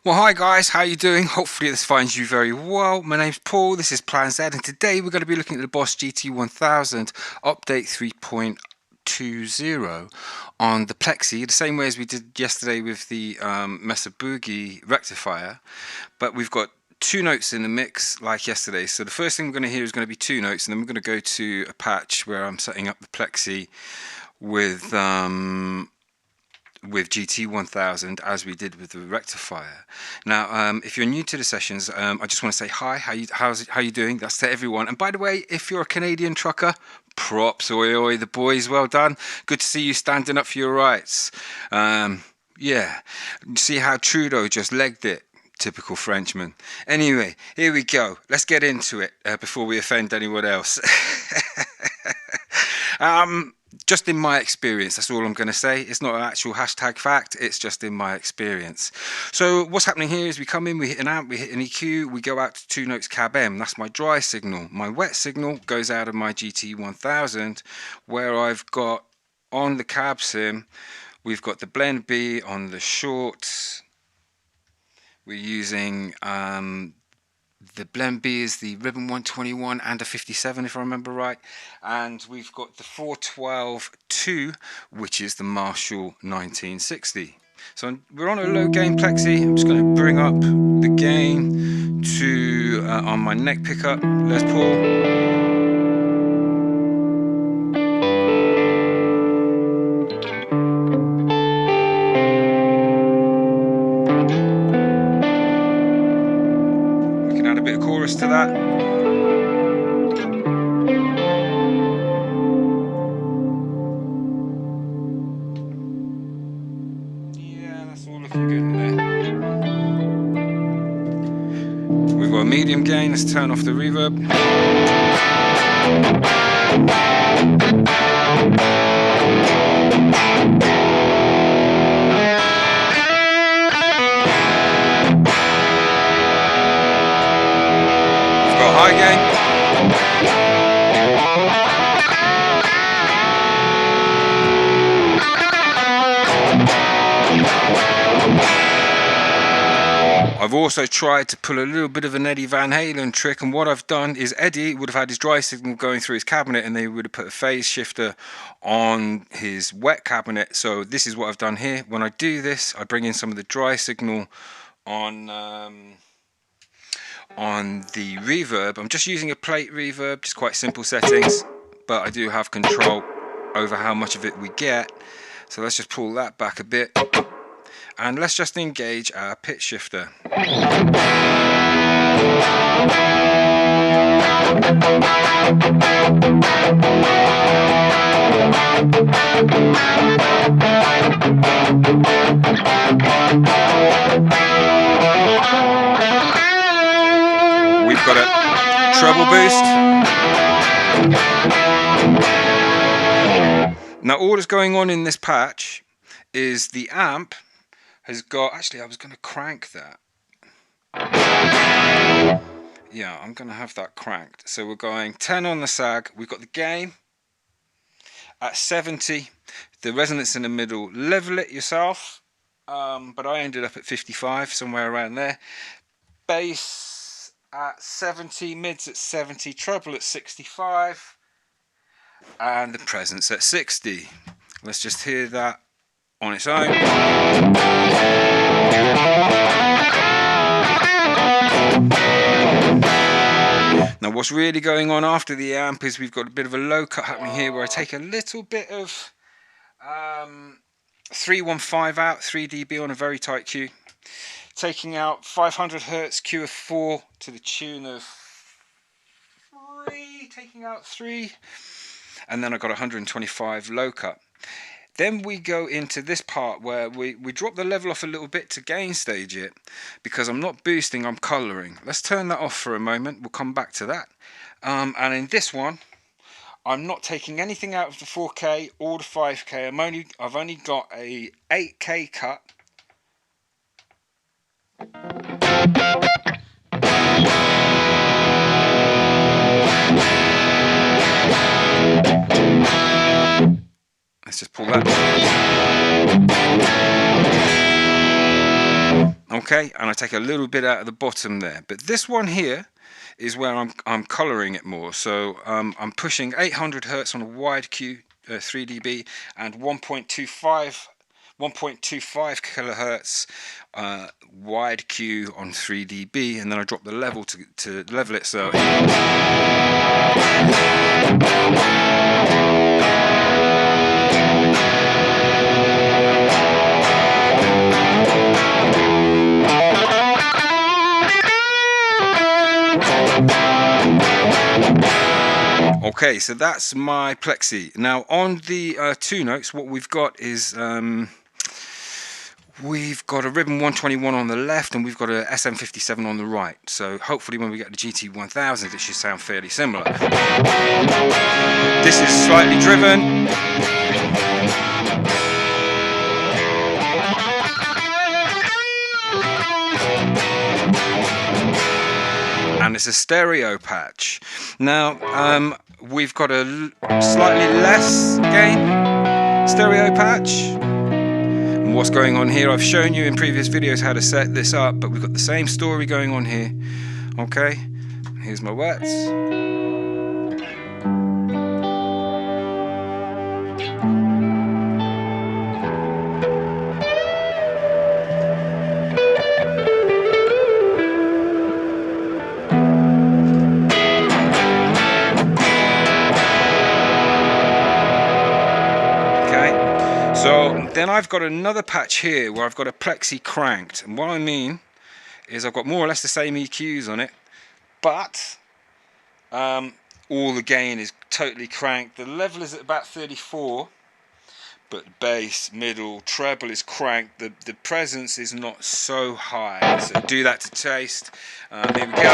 Well, hi guys, how you doing? Hopefully this finds you very well. My name's Paul, this is Plan Z, and today we're going to be looking at the Boss GT1000 Update 3.20 on the Plexi, the same way as we did yesterday with the Mesa Boogie Rectifier, but we've got two notes in the mix like yesterday. So the first thing we're going to hear is going to be two notes, and then we're going to go to a patch where I'm setting up the Plexi with GT1000 as we did with the Rectifier. Now, if you're new to the sessions, I just want to say hi. How you doing? That's to everyone. And by the way, if you're a Canadian trucker, props, oi oi, the boys, well done. Good to see you standing up for your rights. Yeah, see how Trudeau just legged it. Typical Frenchman. Anyway, here we go. Let's get into it before we offend anyone else. Just in my experience, that's all I'm going to say. It's not an actual hashtag fact, it's just in my experience. So what's happening here is we come in, we hit an amp, we hit an EQ, we go out to 2 notes cab M. That's my dry signal. My wet signal goes out of my GT1000, where I've got on the cab sim, we've got the blend B on the short. We're using the blend B is the Ribbon 121 and a 57 if I remember right, and we've got the 412-2, which is the Marshall 1960. So we're on a low gain Plexi. I'm just going to bring up the gain to on my neck pickup. Les Paul. To that. Yeah, that's all looking good in there. We've got a medium gain. Let's turn off the reverb. High gain. I've also tried to pull a little bit of an Eddie Van Halen trick, and what I've done is Eddie would have had his dry signal going through his cabinet, and they would have put a phase shifter on his wet cabinet. So this is what I've done here. When I do this, I bring in some of the dry signal on the reverb. I'm just using a plate reverb, just quite simple settings, but I do have control over how much of it we get. So let's just pull that back a bit, and let's just engage our pitch shifter. We've got a treble boost. Now all that's going on in this patch is the amp has got, actually I was going to crank that. Yeah, I'm going to have that cranked. So we're going 10 on the sag. We've got the gain at 70. The resonance in the middle, level it yourself. But I ended up at 55, somewhere around there. Bass at 70, mids at 70, treble at 65, and the presence at 60. Let's just hear that on its own. Now what's really going on after the amp is we've got a bit of a low cut happening here, where I take a little bit of 315 out, 3 dB on a very tight Q, taking out 500 Hertz Q of 4 to the tune of 3, taking out 3, and then I got 125 low cut. Then we go into this part where we drop the level off a little bit to gain stage it, because I'm not boosting, I'm colouring. Let's turn that off for a moment, we'll come back to that. And in this one, I'm not taking anything out of the 4K or the 5K. I've only got a 8K cut. Let's just pull that. okay, and I take a little bit out of the bottom there. But this one here is where I'm coloring it more. So I'm pushing 800 hertz on a wide Q 3 dB and 1.25 kilohertz wide Q on 3 dB, and then I drop the level to level it so. Okay, so that's my Plexi. Now on the two notes, what we've got is we've got a Ribbon 121 on the left and we've got a SM57 on the right. So hopefully when we get the GT1000 it should sound fairly similar. This is slightly driven. And it's a stereo patch. Now we've got a slightly less gain stereo patch. And what's going on here, I've shown you in previous videos how to set this up, but we've got the same story going on here. Okay, here's my wets. So then I've got another patch here where I've got a Plexi cranked, and what I mean is I've got more or less the same EQs on it, but all the gain is totally cranked. The level is at about 34, but bass, middle, treble is cranked. The presence is not so high, so do that to taste. Here we go.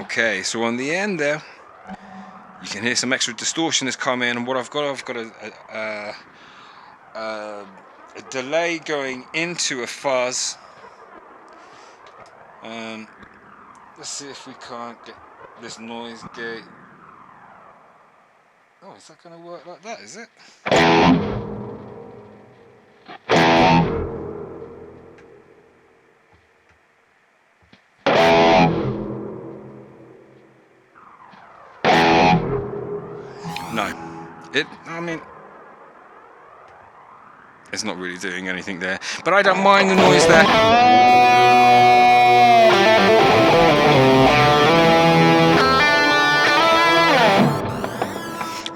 Okay, so on the end there, you can hear some extra distortion has come in, and what I've got a delay going into a fuzz. Let's see if we can't get this noise gate. Oh, is that going to work like that, is it? No, I mean, it's not really doing anything there, but I don't mind the noise there.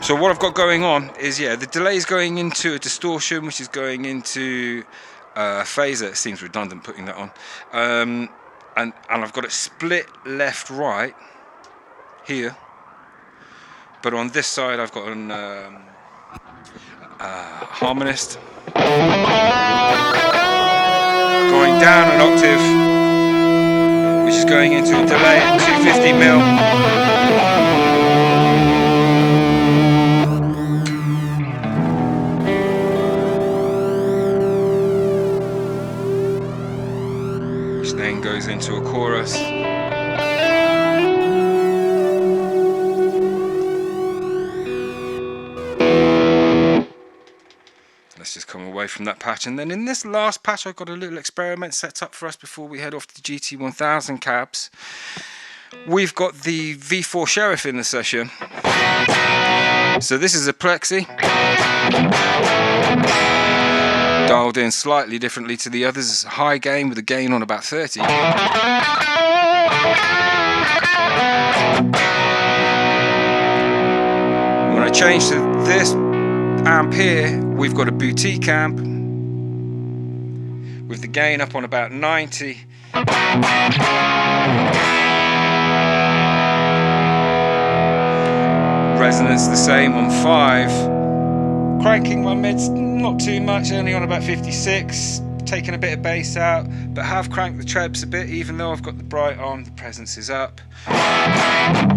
So what I've got going on is, yeah, the delay is going into a distortion, which is going into phaser. It seems redundant putting that on. And I've got it split left-right here. But on this side, I've got an harmonist going down an octave, which is going into a delay at 250 mil. Which then goes into a chorus. Let's just come away from that patch, and then in this last patch I've got a little experiment set up for us before we head off to the GT1000 cabs. We've got the V4 Sheriff in the session. So this is a Plexi, dialed in slightly differently to the others. High gain with a gain on about 30. When I change to this amp here, we've got a boutique amp with the gain up on about 90. Resonance the same on 5. Cranking my mids not too much, only on about 56, taking a bit of bass out, but have cranked the trebs a bit, even though I've got the bright on, the presence is up. And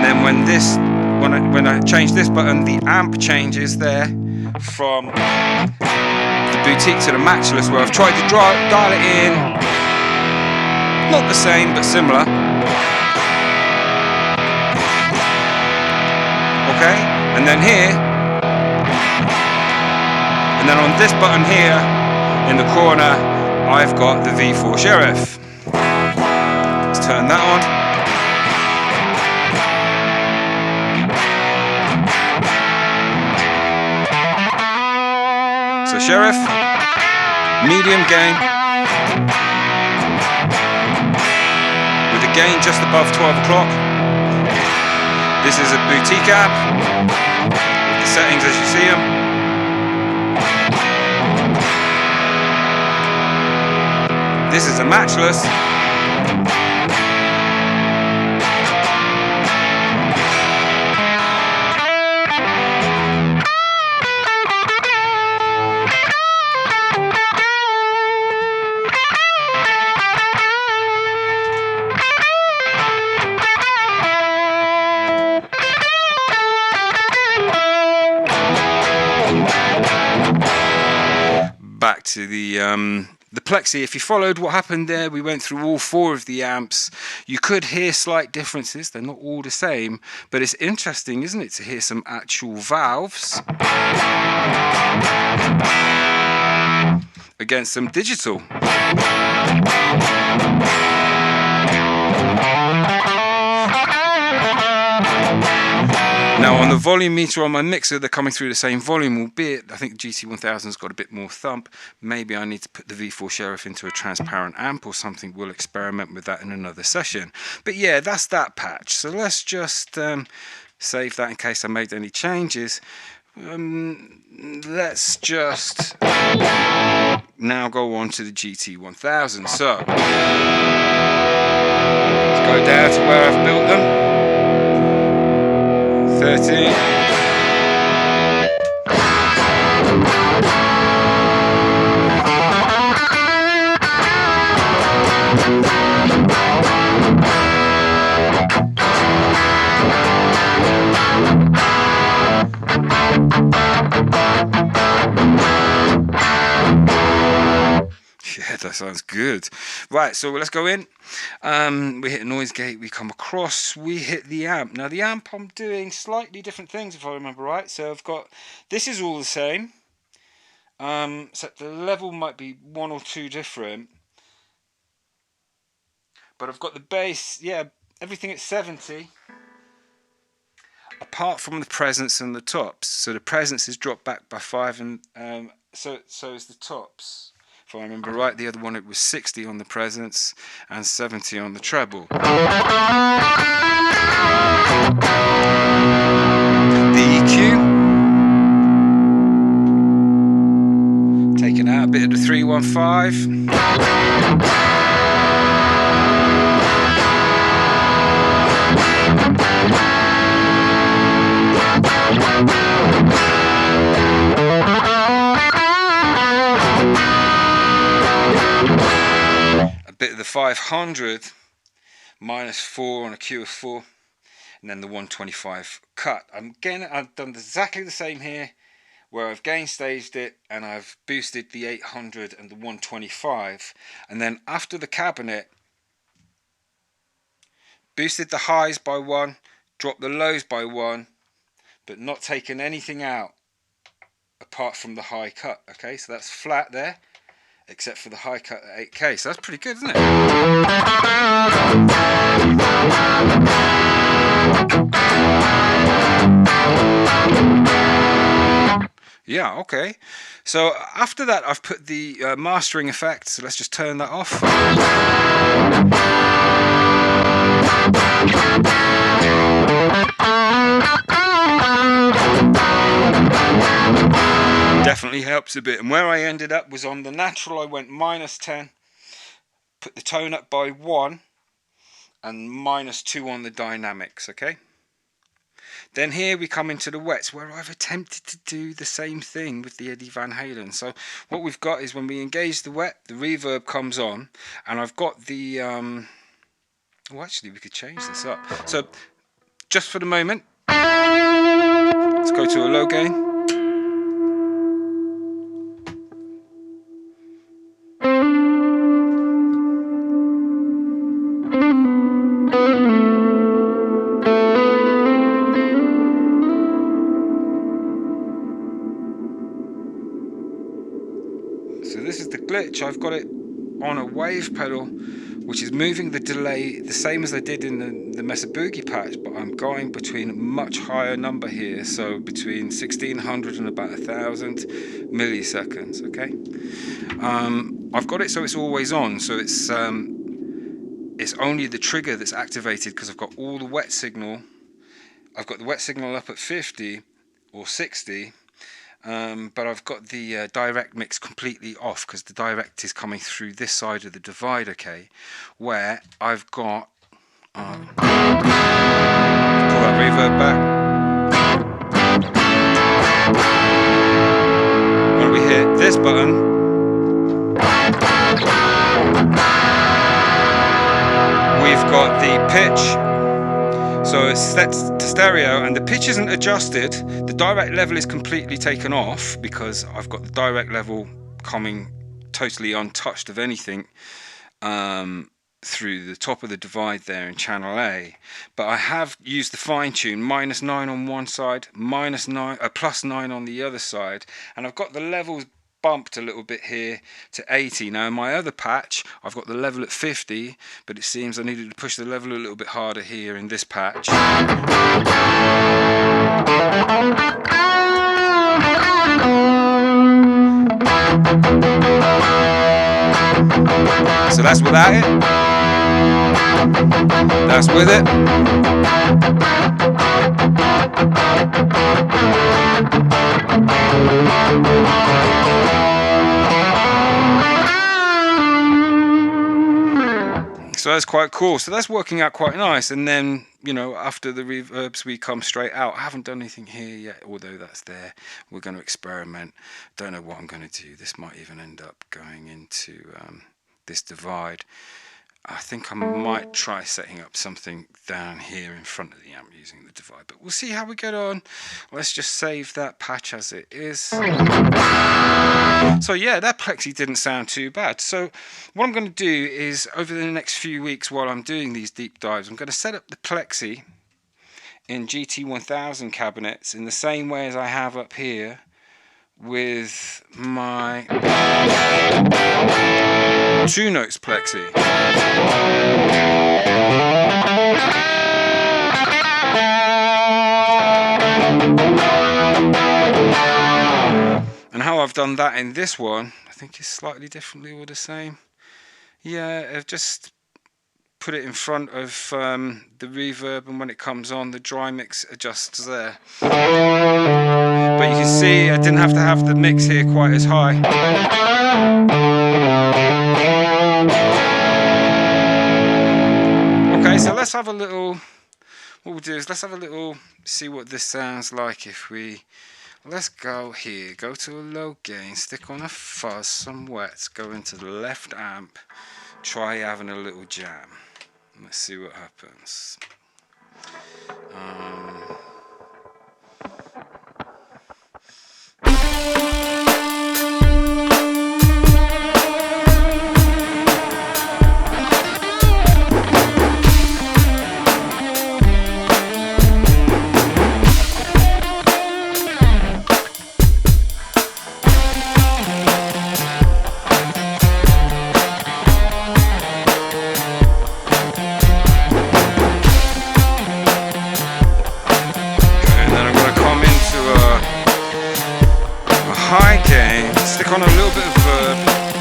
then when I change this button, the amp changes there from the boutique to the matchless, where I've tried to dial it in, not the same but similar. Okay, and then here, and then on this button here in the corner, I've got the V4 Sheriff. Let's turn that on. So Sheriff, medium gain, with the gain just above 12 o'clock. This is a boutique amp, with the settings as you see them. This is a matchless. Back to the Plexi. If you followed what happened there, we went through all four of the amps. You could hear slight differences, they're not all the same, but it's interesting, isn't it, to hear some actual valves against some digital. Now on the volume meter on my mixer, they're coming through the same volume, albeit I think the GT1000's got a bit more thump. Maybe I need to put the V4 Sheriff into a transparent amp or something. We'll experiment with that in another session. But yeah, that's that patch. So let's just save that in case I made any changes. Let's just now go on to the GT1000. So let's go down to where I've built them. 13. Yeah, that sounds good. Right, so let's go in. We hit a noise gate, we come across, we hit the amp. Now the amp, I'm doing slightly different things if I remember right. So I've got, this is all the same, except the level might be one or two different. But I've got the bass, yeah, everything at 70. Apart from the presence and the tops. So the presence is dropped back by 5 and so is the tops. If I remember right, the other one it was 60 on the presence and 70 on the treble. The EQ, taking out a bit of the 315. Bit of the 500 minus 4 on a Q of 4, and then the 125 cut. I've done exactly the same here, where I've gain staged it and I've boosted the 800 and the 125, and then after the cabinet, boosted the highs by 1, dropped the lows by 1, but not taken anything out apart from the high cut. Okay, so that's flat there, except for the high cut at 8K, so that's pretty good, isn't it? Yeah, okay. So after that, I've put the mastering effect, so let's just turn that off. Definitely helps a bit. And where I ended up was on the natural, I went minus 10, put the tone up by 1, and minus 2 on the dynamics, okay? Then here we come into the wets, where I've attempted to do the same thing with the Eddie Van Halen. So what we've got is when we engage the wet, the reverb comes on, and I've got the well, actually we could change this up. So just for the moment, let's go to a low gain. So this is the glitch. I've got it on a wave pedal, which is moving the delay the same as I did in the Mesa Boogie patch, but I'm going between a much higher number here, so between 1600 and about 1000 milliseconds. Okay, I've got it so it's always on, so it's only the trigger that's activated because I've got all the wet signal. I've got the wet signal up at 50 or 60. But I've got the direct mix completely off because the direct is coming through this side of the divide, okay, where I've got pull that reverb back. When we hit this button, we've got the pitch. So it's set to stereo, and the pitch isn't adjusted. The direct level is completely taken off because I've got the direct level coming totally untouched of anything through the top of the divide there in channel A. But I have used the fine tune, -9 on one side, +9 on the other side, and I've got the levels bumped a little bit here to 80. Now in my other patch I've got the level at 50, but it seems I needed to push the level a little bit harder here in this patch. So that's without it. That's with it. So that's quite cool. So that's working out quite nice. And then, you know, after the reverbs, we come straight out. I haven't done anything here yet, although that's there. We're going to experiment. Don't know what I'm going to do. This might even end up going into this divide. I think I might try setting up something down here in front of the amp using the divide, but we'll see how we get on. Let's just save that patch as it is. So yeah, that Plexi didn't sound too bad. So what I'm going to do is, over the next few weeks while I'm doing these deep dives, I'm going to set up the Plexi in GT1000 cabinets in the same way as I have up here with my 2 notes Plexi. And how I've done that in this one, I think it's slightly differently or the same. Yeah, I've just put it in front of the reverb, and when it comes on, the dry mix adjusts there. But you can see I didn't have to have the mix here quite as high. Okay, so let's have a little, what we'll do is let's have a little, see what this sounds like if we, let's go here, go to a low gain, stick on a fuzz, some wets, go into the left amp, try having a little jam. Let's see what happens. High gain, stick on a little bit of verb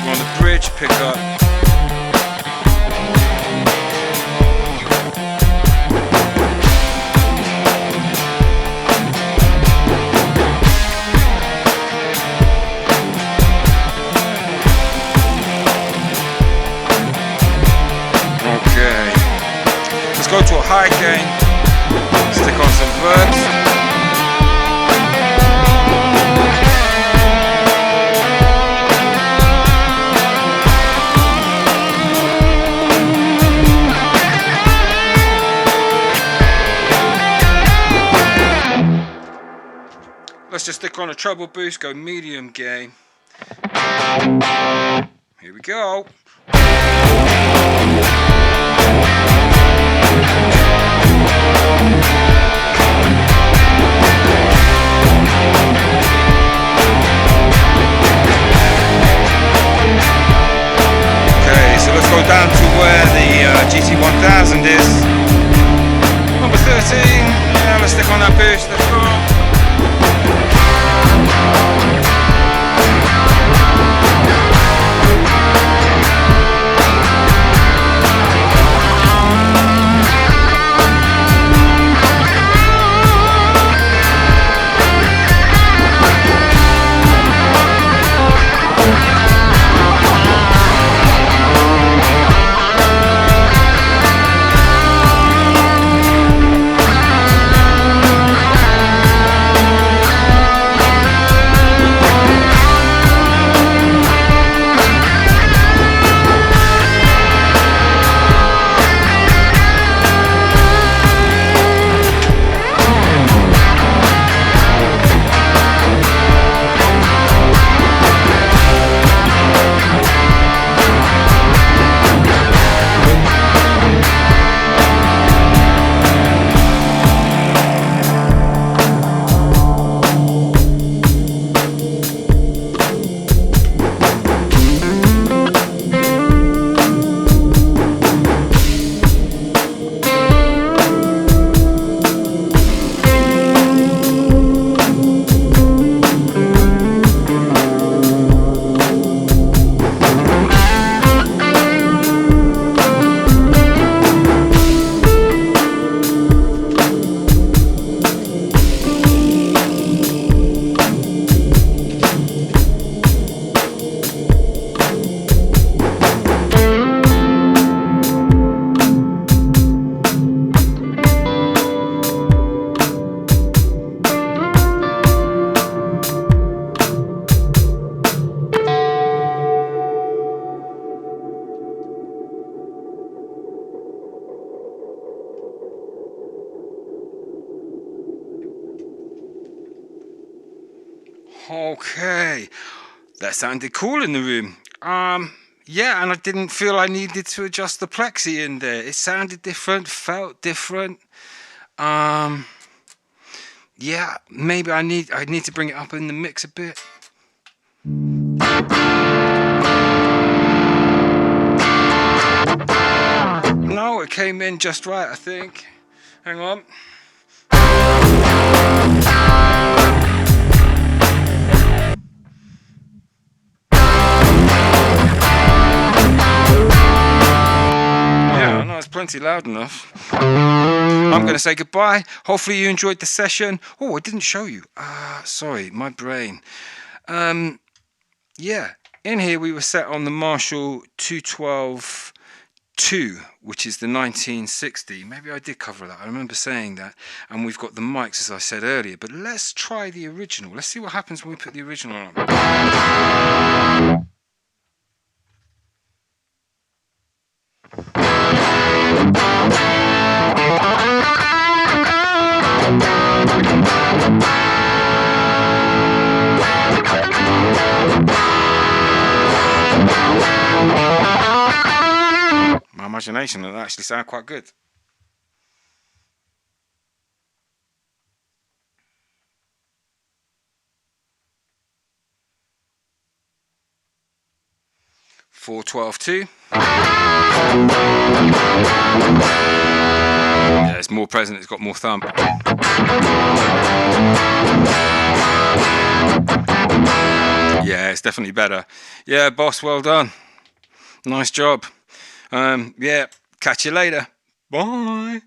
on the bridge pickup. Okay, let's go to a high gain, stick on some verbs. Flick on a treble boost, go medium gain. Here we go. Okay, so let's go down to where the GT1000 is. Number 13. Yeah, let's stick on that boost. Let's go. Okay, that sounded cool in the room. Yeah, and I didn't feel I needed to adjust the Plexi in there. It sounded different, felt different. Yeah, maybe I need to bring it up in the mix a bit. No, it came in just right, I think. Hang on. It's plenty loud enough. I'm going to say goodbye. Hopefully you enjoyed the session. Oh, I didn't show you. Sorry, my brain. Yeah, in here we were set on the Marshall 212-2, which is the 1960. Maybe I did cover that. I remember saying that. And we've got the mics, as I said earlier. But let's try the original. Let's see what happens when we put the original on. My imagination, that actually sound quite good. $412-2. Yeah, it's more present, it's got more thump. Yeah, it's definitely better. Yeah, boss, well done. Nice job. Yeah, catch you later. Bye.